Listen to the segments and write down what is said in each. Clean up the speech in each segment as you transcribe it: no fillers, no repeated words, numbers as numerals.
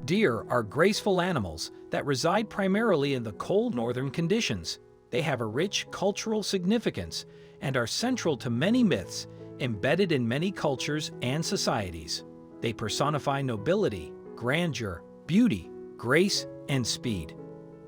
Deer are graceful animals that reside primarily in the cold northern conditions. They have a rich cultural significance and are central to many myths embedded in many cultures and societies. They personify nobility, grandeur, beauty, grace, and speed.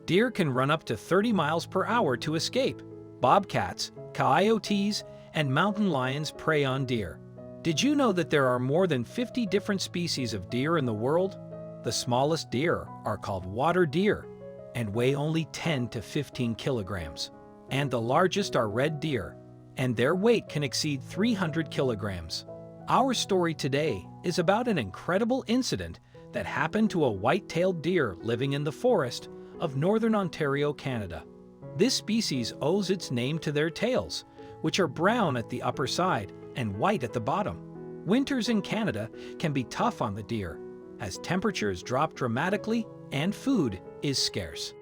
Deer can run up to 30 miles per hour to escape. Bobcats, coyotes, and mountain lions prey on deer. Did you know that there are more than 50 different species of deer in the world? The smallest deer are called water deer and weigh only 10 to 15 kilograms. And the largest are red deer, and their weight can exceed 300 kilograms. Our story today is about an incredible incident that happened to a white-tailed deer living in the forest of northern Ontario, Canada. This species owes its name to their tails, which are brown at the upper side and white at the bottom. Winters in Canada can be tough on the deer, as temperatures drop dramatically and food is scarce.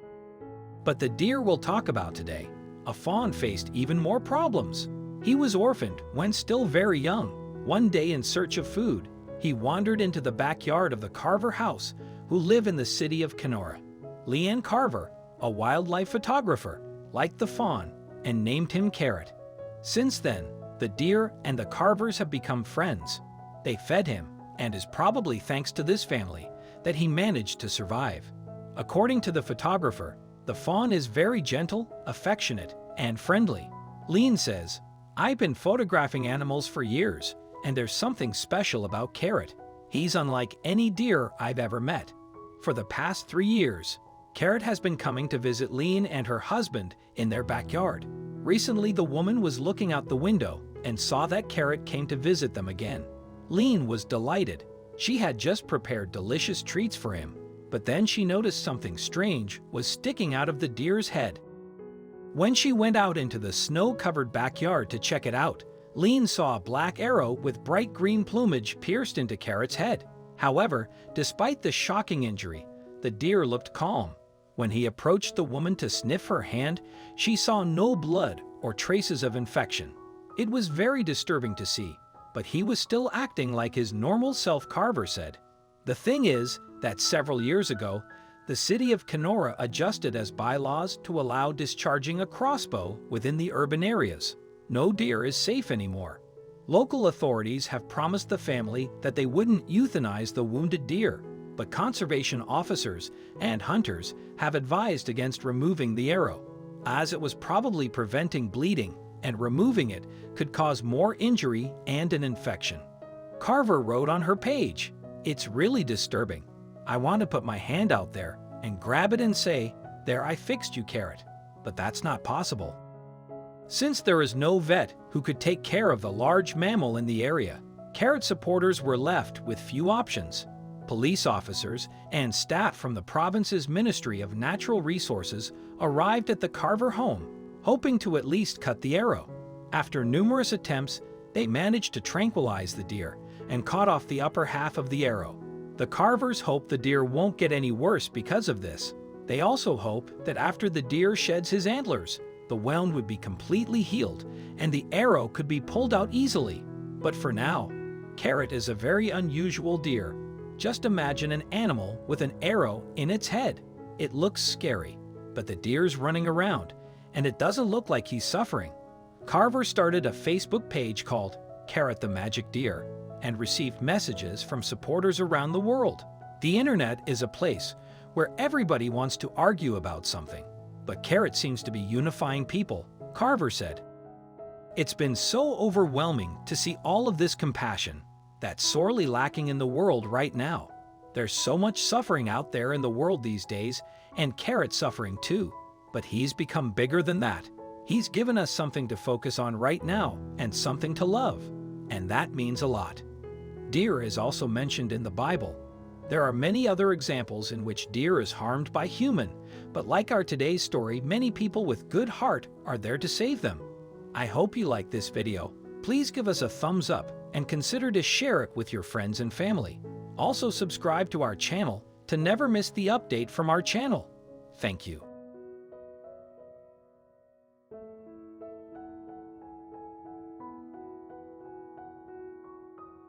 But the deer we'll talk about today, a fawn, faced even more problems. He was orphaned when still very young. One day, in search of food, he wandered into the backyard of the Carver house, who live in the city of Kenora. Leanne Carver, a wildlife photographer, liked the fawn and named him Carrot. Since then, the deer and the Carvers have become friends. They fed him, and it's probably thanks to this family that he managed to survive. According to the photographer, the fawn is very gentle, affectionate, and friendly. Leanne says, "I've been photographing animals for years, and there's something special about Carrot. He's unlike any deer I've ever met." For the past 3 years, Carrot has been coming to visit Leanne and her husband in their backyard. Recently, the woman was looking out the window and saw that Carrot came to visit them again. Leanne was delighted. She had just prepared delicious treats for him, but then she noticed something strange was sticking out of the deer's head. When she went out into the snow-covered backyard to check it out, Leanne saw a black arrow with bright green plumage pierced into Carrot's head. However, despite the shocking injury, the deer looked calm. When he approached the woman to sniff her hand, she saw no blood or traces of infection. It was very disturbing to see, but he was still acting like his normal self, Carver said. The thing is that several years ago, the city of Kenora adjusted as bylaws to allow discharging a crossbow within the urban areas. No deer is safe anymore. Local authorities have promised the family that they wouldn't euthanize the wounded deer, but conservation officers and hunters have advised against removing the arrow, as it was probably preventing bleeding, and removing it could cause more injury and an infection. Carver wrote on her page, "It's really disturbing. I want to put my hand out there and grab it and say, 'There, I fixed you, Carrot,' but that's not possible." Since there is no vet who could take care of the large mammal in the area, Carrot supporters were left with few options. Police officers and staff from the province's Ministry of Natural Resources arrived at the Carver home, hoping to at least cut the arrow. After numerous attempts, they managed to tranquilize the deer and cut off the upper half of the arrow. The Carvers hope the deer won't get any worse because of this. They also hope that after the deer sheds his antlers, the wound would be completely healed and the arrow could be pulled out easily. But for now, Carrot is a very unusual deer. Just imagine an animal with an arrow in its head. It looks scary, but the deer's running around, and it doesn't look like he's suffering. Carver started a Facebook page called Carrot the Magic Deer and received messages from supporters around the world. The internet is a place where everybody wants to argue about something, but Carrot seems to be unifying people, Carver said. "It's been so overwhelming to see all of this compassion that's sorely lacking in the world right now. There's so much suffering out there in the world these days, and Carrot's suffering too. But he's become bigger than that. He's given us something to focus on right now and something to love, and that means a lot." Deer is also mentioned in the Bible. There are many other examples in which deer is harmed by human, but like our today's story, many people with good heart are there to save them. I hope you like this video. Please give us a thumbs up and consider to share it with your friends and family. Also subscribe to our channel to never miss the update from our channel. Thank you.